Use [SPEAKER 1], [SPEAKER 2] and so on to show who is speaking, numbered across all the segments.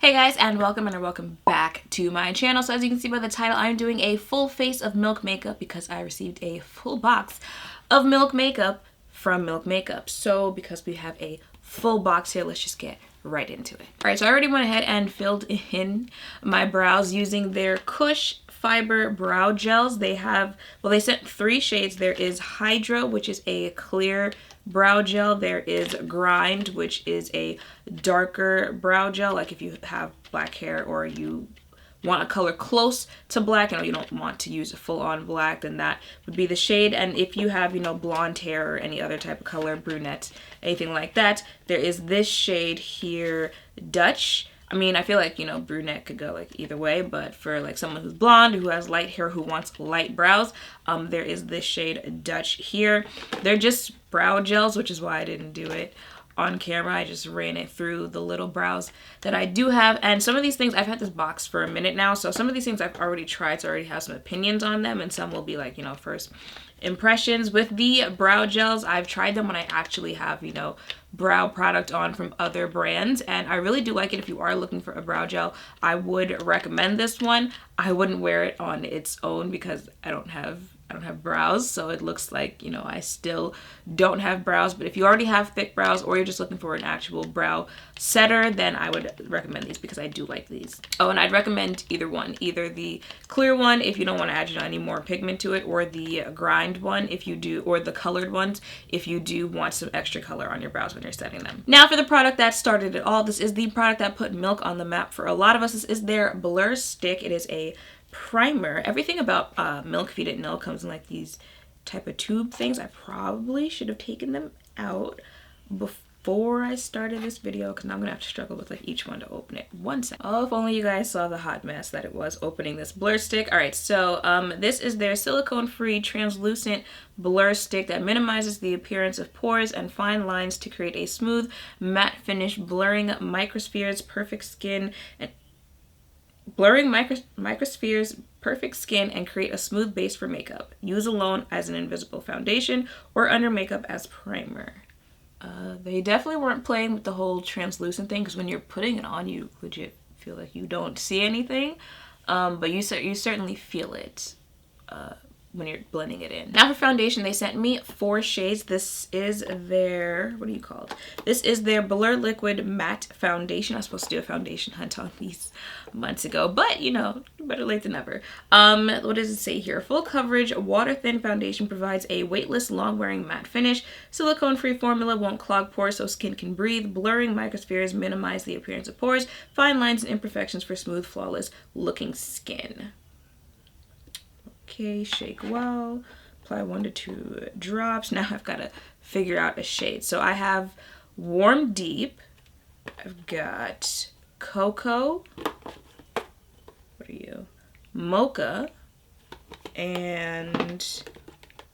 [SPEAKER 1] Hey guys, and welcome back to my channel. So as you can see by the title, I'm doing a full face of Milk makeup because I received a full box of Milk makeup from Milk Makeup. So because we have a full box here, let's just get right into it. All right, so I already went ahead and filled in my brows using their Kush fiber brow gels. They have, well, they sent 3 shades. There is Hydra, which is a clear brow gel. There is Grind, which is a darker brow gel, like if you have black hair or you want a color close to black and you don't want to use a full-on black, then that would be the shade. And if you have, you know, blonde hair or any other type of color, brunette, anything like that, there is this shade here, Dutch. I mean, I feel like, you know, brunette could go like either way, but for like someone who's blonde, who has light hair, who wants light brows, there is this shade Dutch here. They're just brow gels, which is why I didn't do it on camera. I just ran it through the little brows that I do have. And some of these things, I've had this box for a minute now, so some of these things I've already tried, so I already have some opinions on them, and some will be like, you know, first impressions. With the brow gels, I've tried them when I actually have, you know, brow product on from other brands, and I really do like it. If you are looking for a brow gel, I would recommend this one. I wouldn't wear it on its own because I don't have brows, so it looks like, you know, I still don't have brows. But if you already have thick brows or you're just looking for an actual brow setter, then I would recommend these because I do like these. Oh, and I'd recommend either one, either the clear one if you don't want to add any more pigment to it, or the Grind one if you do, or the colored ones if you do want some extra color on your brows when you're setting them. Now for the product that started it all, this is the product that put Milk on the map for a lot of us. This is their Blur Stick. It is a primer. Everything about Milk, if you didn't know, comes in like these type of tube things. I probably should have taken them out before I started this video because now I'm gonna have to struggle with like each one to open it. One second. Oh, if only you guys saw the hot mess that it was opening this Blur Stick. All right, so this is their silicone-free translucent blur stick that minimizes the appearance of pores and fine lines to create a smooth matte finish, blurring microspheres, perfect skin, and microspheres, perfect skin, and create a smooth base for makeup. Use alone as an invisible foundation or under makeup as primer. They definitely weren't playing with the whole translucent thing, because when you're putting it on, you legit feel like you don't see anything, but you certainly feel it when you're blending it in. Now for foundation, they sent me 4 shades. This is their, what do you call it? This is their Blur Liquid Matte Foundation. I was supposed to do a foundation hunt on these months ago, but you know, better late than never. What does it say here? Full coverage, water-thin foundation provides a weightless, long-wearing matte finish. Silicone-free formula won't clog pores so skin can breathe. Blurring microspheres minimize the appearance of pores, fine lines, and imperfections for smooth, flawless-looking skin. Okay, shake well, apply 1 to 2 drops. Now I've got to figure out a shade. So I have Warm Deep, I've got Cocoa, what are you, Mocha, and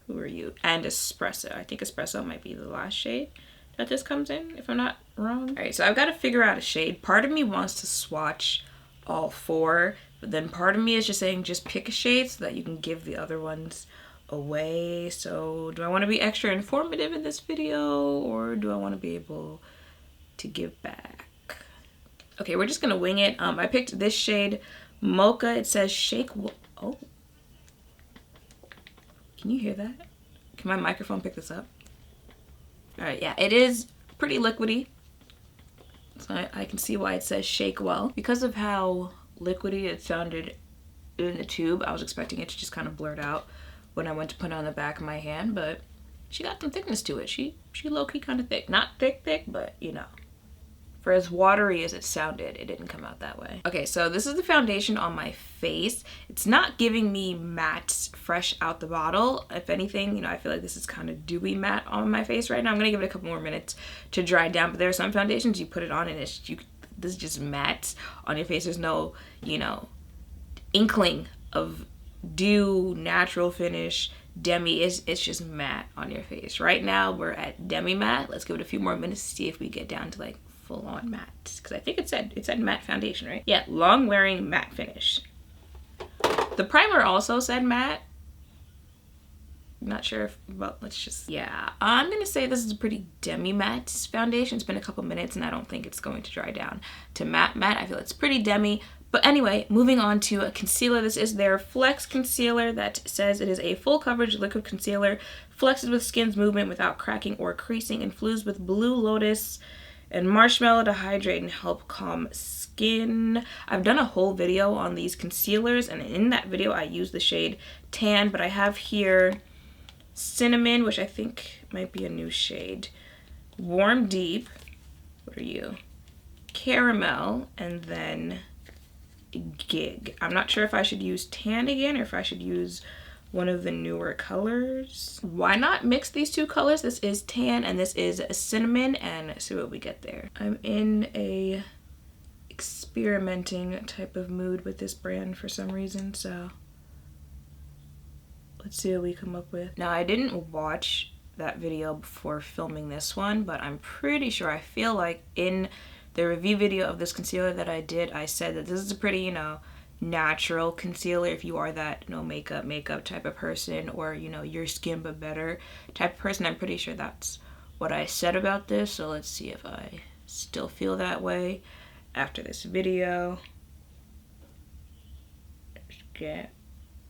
[SPEAKER 1] who are you, and Espresso. I think Espresso might be the last shade that this comes in, if I'm not wrong. All right, so I've got to figure out a shade. Part of me wants to swatch all 4, but then part of me is just saying just pick a shade so that you can give the other ones away. So do I want to be extra informative in this video, or do I want to be able to give back? Okay, we're just gonna wing it. I picked this shade, Mocha. It says shake. Oh, can you hear that? Can my microphone pick this up? All right, yeah, it is pretty liquidy. So I can see why it says shake well. Because of how liquidy it sounded in the tube, I was expecting it to just kind of blurt out when I went to put it on the back of my hand, but she got some thickness to it. She low-key kind of thick. Not thick, but you know. For as watery as it sounded, it didn't come out that way. Okay, so this is the foundation on my face. It's not giving me matte fresh out the bottle. If anything, you know, I feel like this is kind of dewy matte on my face right now. I'm gonna give it a couple more minutes to dry down, but there are some foundations you put it on and this is just matte on your face. There's no, you know, inkling of dew, natural finish, demi. It's just matte on your face. Right now we're at demi matte. Let's give it a few more minutes to see if we get down to like full-on matte, because I think it said matte foundation, right? Yeah, long wearing matte finish. The primer also said matte, Not sure if, but let's just, yeah. I'm gonna say this is a pretty demi-matte foundation. It's been a couple minutes and I don't think it's going to dry down to matte. I feel it's pretty demi. But anyway, moving on to a concealer. This is their Flex Concealer that says it is a full coverage liquid concealer, flexes with skin's movement without cracking or creasing, infused with Blue Lotus and marshmallow to hydrate and help calm skin. I've done a whole video on these concealers, and in that video I used the shade Tan, but I have here Cinnamon, which I think might be a new shade, Warm Deep, what are you, Caramel, and then Gig. I'm not sure if I should use Tan again or if I should use one of the newer colors. Why not mix these two colors? This is Tan and this is Cinnamon, and see what we get there. I'm in a experimenting type of mood with this brand for some reason, so let's see what we come up with. Now, I didn't watch that video before filming this one, but I'm pretty sure, I feel like in the review video of this concealer that I did, I said that this is a pretty, you know, natural concealer if you are that no makeup type of person, or, you know, your skin but better type of person. I'm pretty sure that's what I said about this, so let's see if I still feel that way after this video. Just get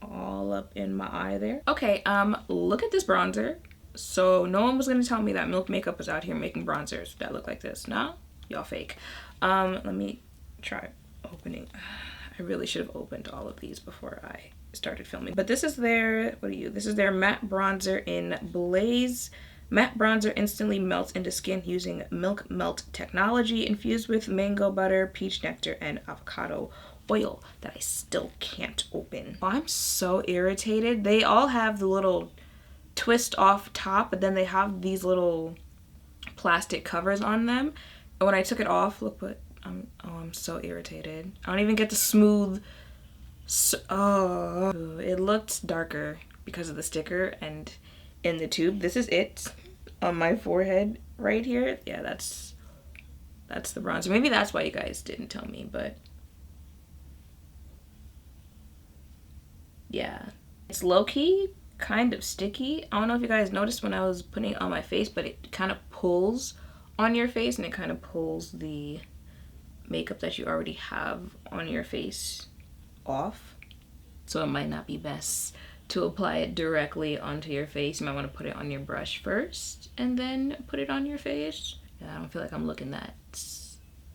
[SPEAKER 1] all up in my eye there. Okay, look at this bronzer. So no one was gonna tell me that Milk Makeup was out here making bronzers that look like this. No, y'all fake. Let me try opening. I really should have opened all of these before I started filming. But this is their, this is their matte bronzer in Blaze. Matte bronzer instantly melts into skin using Milk Melt technology, infused with mango butter, peach nectar, and avocado oil that I still can't open. Oh, I'm so irritated. They all have the little twist off top, but then they have these little plastic covers on them. And when I took it off, look what, I'm so irritated. I don't even get the smooth, it looked darker because of the sticker and in the tube. This is it on my forehead right here. Yeah, that's the bronzer. Maybe that's why you guys didn't tell me, but yeah. It's low-key kind of sticky. I don't know if you guys noticed when I was putting it on my face, but it kind of pulls on your face and it kind of pulls the makeup that you already have on your face off. So it might not be best to apply it directly onto your face. You might want to put it on your brush first and then put it on your face. Yeah, I don't feel like I'm looking that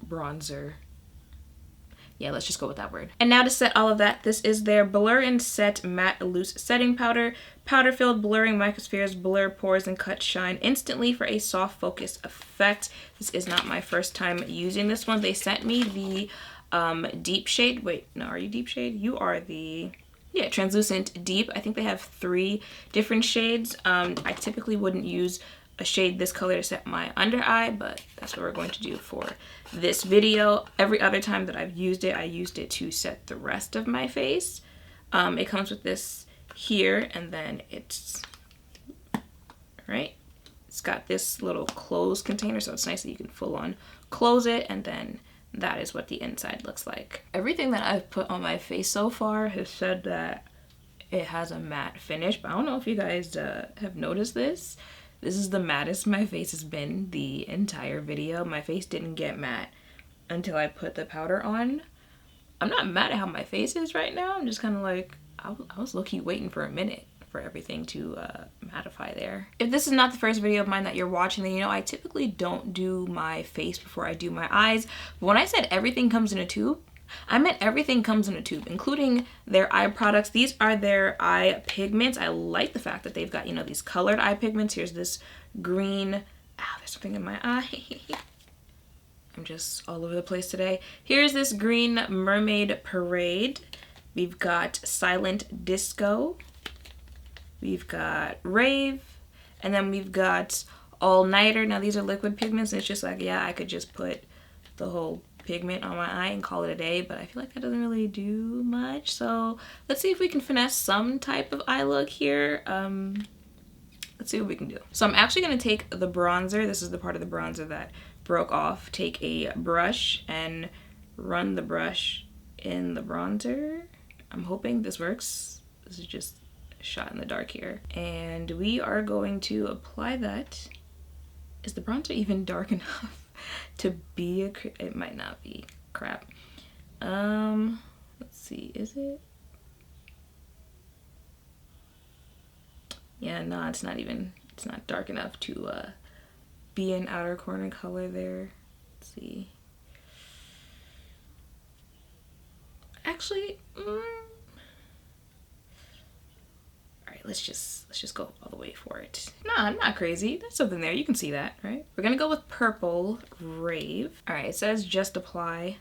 [SPEAKER 1] bronzer. Yeah, let's just go with that word. And now to set all of that, this is their Blur and Set Matte Loose Setting Powder. Powder-filled blurring microspheres blur pores and cut shine instantly for a soft focus effect. This is not my first time using this one. They sent me the deep shade. Wait, no, are you deep shade? You are the, yeah, translucent deep. I think they have 3 different shades. I typically wouldn't use a shade this color to set my under eye, but that's what we're going to do for this video. Every other time that I've used it, I used it to set the rest of my face. It comes with this here, and then it's, right? It's got this little closed container, so it's nice that you can full on close it, and then that is what the inside looks like. Everything that I've put on my face so far has said that it has a matte finish, but I don't know if you guys have noticed this. This is the mattest my face has been the entire video. My face didn't get matte until I put the powder on. I'm not mad at how my face is right now. I'm just kind of like, I was low-key waiting for a minute for everything to mattify there. If this is not the first video of mine that you're watching, then you know I typically don't do my face before I do my eyes. But when I said everything comes in a tube, I meant everything comes in a tube, including their eye products. These are their eye pigments. I like the fact that they've got, you know, these colored eye pigments. Here's this green, ow, there's something in my eye. I'm just all over the place today. Here's this green Mermaid Parade. We've got Silent Disco. We've got Rave. And then we've got All Nighter. Now these are liquid pigments, and it's just like, yeah, I could just put the whole pigment on my eye and call it a day, but I feel like that doesn't really do much. So let's see if we can finesse some type of eye look here. Let's see what we can do. So I'm actually going to take the bronzer. This is the part of the bronzer that broke off. Take a brush and run the brush in the bronzer. I'm hoping this works. This is just a shot in the dark here. And we are going to apply that. Is the bronzer even dark enough to be a, it might not be, crap. Let's see, is it? Yeah, no, it's not dark enough to be an outer corner color there. Let's see. Actually, all right, let's just go all the way for it. Nah, I'm not crazy. There's something there. You can see that, right? We're gonna go with Purple Rave. All right, it says just apply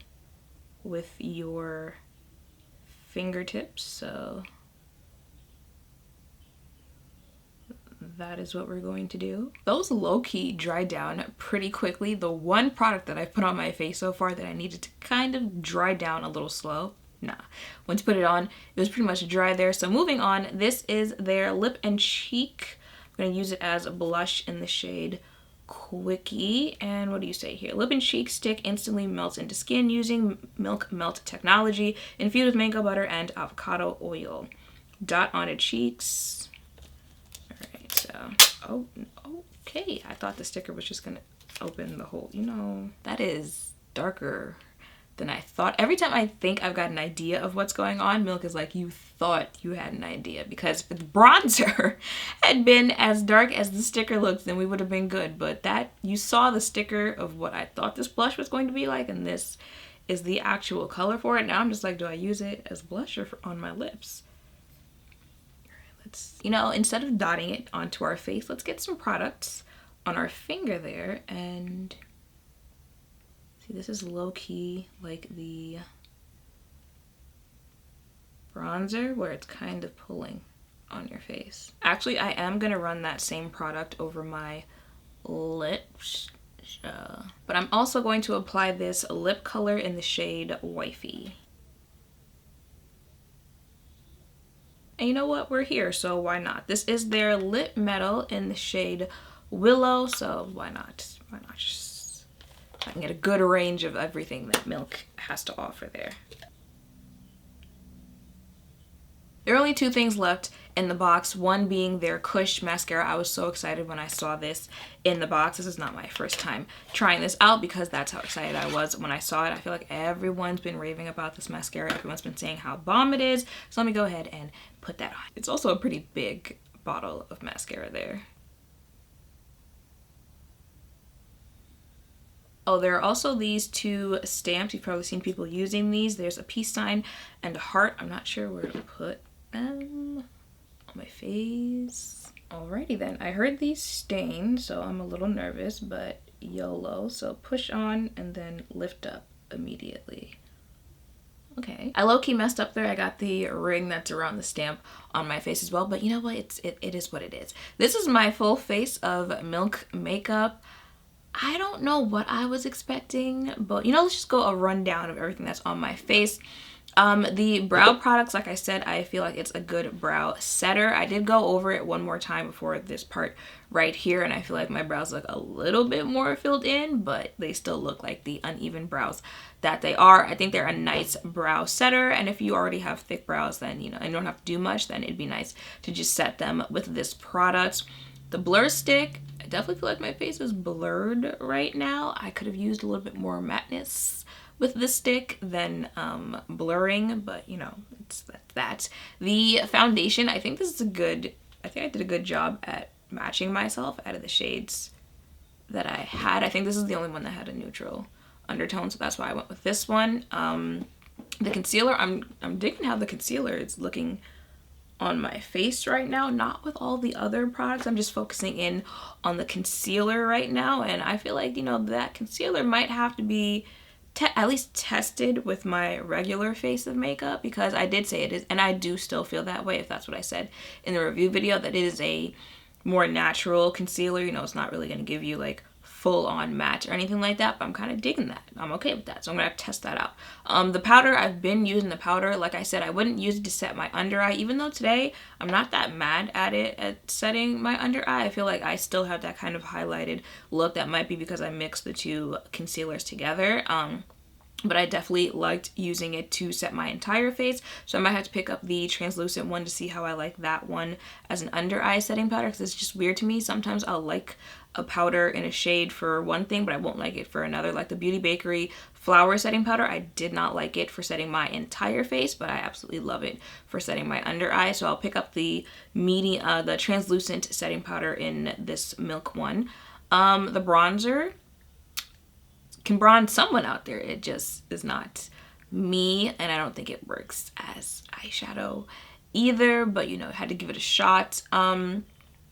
[SPEAKER 1] with your fingertips, so that is what we're going to do. Those low-key dry down pretty quickly. The one product that I've put on my face so far that I needed to kind of dry down a little slow, nah. Once you put it on, it was pretty much dry there. So moving on, this is their Lip and Cheek. I'm gonna use it as a blush in the shade Quickie. And what do you say here? Lip and Cheek stick instantly melts into skin using milk melt technology, infused with mango butter and avocado oil. Dot onto cheeks. So, okay. I thought the sticker was just gonna open the whole, you know, that is darker than I thought. Every time I think I've got an idea of what's going on, Milk is like, you thought you had an idea, because if the bronzer had been as dark as the sticker looks, then we would have been good. But that, you saw the sticker of what I thought this blush was going to be like, and this is the actual color for it. Now I'm just like, do I use it as blush or on my lips? You know, instead of dotting it onto our face, let's get some products on our finger there. And see, this is low-key like the bronzer where it's kind of pulling on your face. Actually, I am gonna run that same product over my lips, but I'm also going to apply this lip color in the shade Wifey. And you know what? We're here, so why not? This is their lip metal in the shade Willow, so why not? Why not? Just, I can get a good range of everything that Milk has to offer there. There are only two things left in the box, one being their Kush mascara. I was so excited when I saw this in the box. This is not my first time trying this out because that's how excited I was when I saw it. I feel like everyone's been raving about this mascara. Everyone's been saying how bomb it is. So let me go ahead and put that on. It's also a pretty big bottle of mascara there. Oh, there are also these two stamps. You've probably seen people using these. There's a peace sign and a heart. I'm not sure where to put them on my face. Alrighty then, I heard these stain, so I'm a little nervous, but YOLO. So push on and then lift up immediately. Okay. I low-key messed up there. I got the ring that's around the stamp on my face as well, but you know what? It is what it is. This is my full face of Milk makeup. I don't know what I was expecting, but you know, let's just go a rundown of everything that's on my face. The brow products, like I said, I feel like it's a good brow setter. I did go over it one more time before this part right here, and I feel like my brows look a little bit more filled in, but they still look like the uneven brows that they are. I think they're a nice brow setter, and if you already have thick brows, then, you know, and you don't have to do much, then it'd be nice to just set them with this product. The blur stick, I definitely feel like my face is blurred right now. I could have used a little bit more matteness with this stick than blurring, but you know, it's that. The foundation, I think this is I think I did a good job at matching myself out of the shades that I had. I think this is the only one that had a neutral undertone, so that's why I went with this one. The concealer, I'm digging how the concealer is looking on my face right now, not with all the other products. I'm just focusing in on the concealer right now, and I feel like, you know, that concealer might have to be at least tested with my regular face of makeup, because I did say it is, and I do still feel that way, if that's what I said in the review video, that it is a more natural concealer. You know, it's not really going to give you like full-on matte or anything like that, but I'm kind of digging that. I'm okay with that, so I'm gonna have to test that out. The powder, I've been using the powder. Like I said, I wouldn't use it to set my under eye, even though today I'm not that mad at it at setting my under eye. I feel like I still have that kind of highlighted look. That might be because I mixed the two concealers together. but I definitely liked using it to set my entire face. So I might have to pick up the translucent one to see how I like that one as an under eye setting powder, because it's just weird to me. Sometimes I'll like a powder in a shade for one thing, but I won't like it for another. Like the Beauty Bakery flower setting powder, I did not like it for setting my entire face, but I absolutely love it for setting my under eye. So I'll pick up the the translucent setting powder in this Milk one. The bronzer can bronze someone out there. It just is not me, and I don't think it works as eyeshadow either, but you know, I had to give it a shot.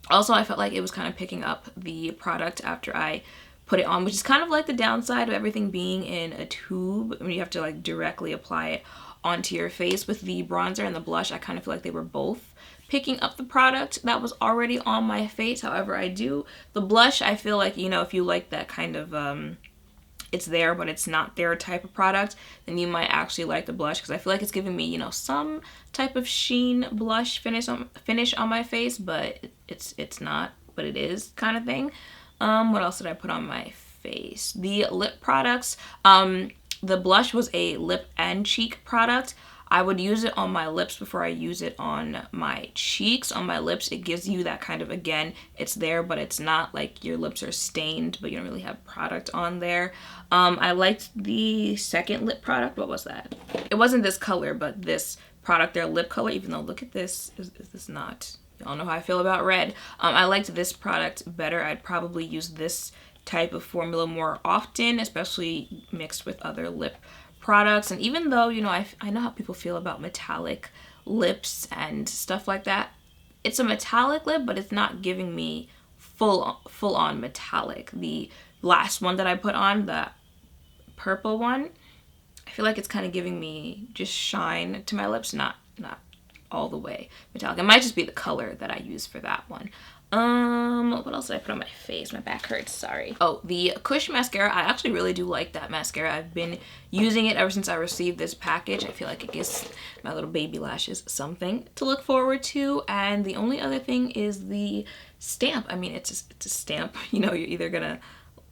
[SPEAKER 1] Also, I felt like it was kind of picking up the product after I put it on, which is kind of like the downside of everything being in a tube. I mean, you have to like directly apply it onto your face. With the bronzer and the blush, I kind of feel like they were both picking up the product that was already on my face. However, the blush, I feel like, you know, if you like that kind of it's there but it's not there type of product, then you might actually like the blush, because I feel like it's giving me, you know, some type of sheen blush finish on my face, but it's not, but it is kind of thing. What else did I put on my face? The lip products. The blush was a lip and cheek product. I would use it on my lips before I use it on my cheeks. On my lips, it gives you that kind of, again, it's there, but it's not like your lips are stained, but you don't really have product on there. I liked the second lip product. What was that? It wasn't this color, but this product, their lip color, even though, look at this. Is this not? Y'all know how I feel about red. I liked this product better. I'd probably use this type of formula more often, especially mixed with other lip products. And even though, you know, I know how people feel about metallic lips and stuff like that. It's a metallic lip, but it's not giving me full on metallic. The last one that I put on, the purple one, I feel like it's kind of giving me just shine to my lips, not all the way metallic. It might just be the color that I use for that one. What else did I put on my face? My back hurts, sorry. Oh, the Kush mascara. I actually really do like that mascara. I've been using it ever since I received this package. I feel like it gives my little baby lashes something to look forward to. And the only other thing is the stamp. I mean, it's a stamp. You know, you're either gonna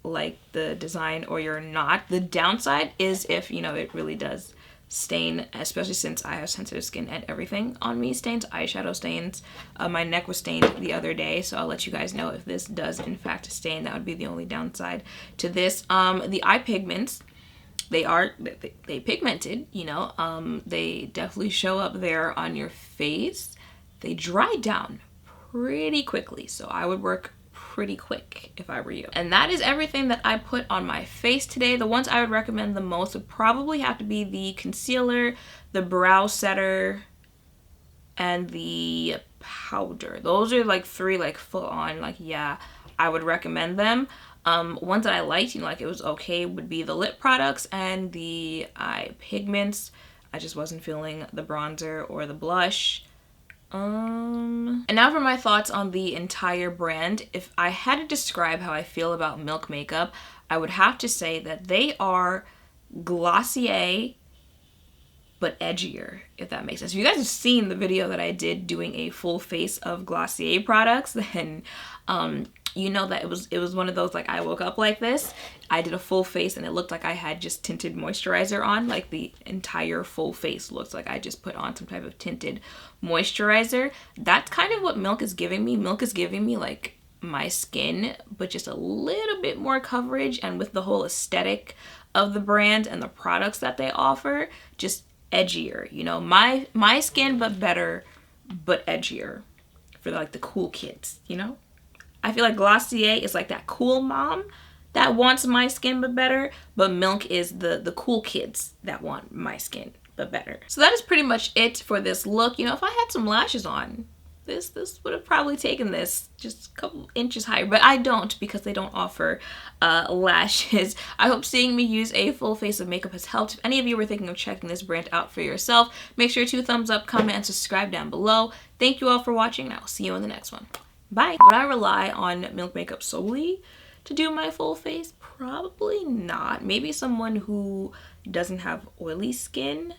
[SPEAKER 1] like the design or you're not. The downside is if, you know, it really does stain, especially since I have sensitive skin and everything on me stains, eyeshadow stains. My neck was stained the other day, so I'll let you guys know if this does in fact stain. That would be the only downside to this. The eye pigments, they pigmented, you know, they definitely show up there on your face. They dry down pretty quickly, so I would work pretty quick if I were you. And that is everything that I put on my face today. The ones I would recommend the most would probably have to be the concealer, the brow setter, and the powder. Those are like three like full on, like, yeah, I would recommend them. Ones that I liked, you know, like it was okay, would be the lip products and the eye pigments. I just wasn't feeling the bronzer or the blush. And now for my thoughts on the entire brand. If I had to describe how I feel about Milk makeup, I would have to say that they are Glossier but edgier, if that makes sense. If you guys have seen the video that I did doing a full face of Glossier products, then you know that it was one of those, like, I woke up like this, I did a full face and it looked like I had just tinted moisturizer on. Like the entire full face looks like I just put on some type of tinted moisturizer. That's kind of what Milk is giving me. Milk is giving me like my skin, but just a little bit more coverage, and with the whole aesthetic of the brand and the products that they offer, just edgier, you know, my skin, but better, but edgier for like the cool kids, you know. I feel like Glossier is like that cool mom that wants my skin but better, but Milk is the cool kids that want my skin but better. So that is pretty much it for this look. You know, if I had some lashes on, this would have probably taken this just a couple inches higher, but I don't, because they don't offer lashes. I hope seeing me use a full face of makeup has helped. If any of you were thinking of checking this brand out for yourself, make sure to thumbs up, comment, and subscribe down below. Thank you all for watching, and I will see you in the next one. Bye. Would I rely on Milk makeup solely to do my full face? Probably not. Maybe someone who doesn't have oily skin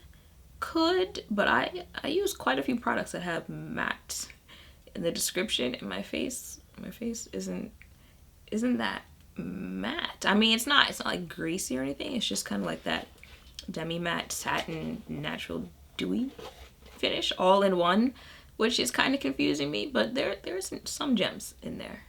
[SPEAKER 1] could, but I use quite a few products that have matte in the description, and my face isn't that matte. I mean, it's not like greasy or anything. It's just kind of like that demi matte satin natural dewy finish all in one, which is kind of confusing me, but there's some gems in there.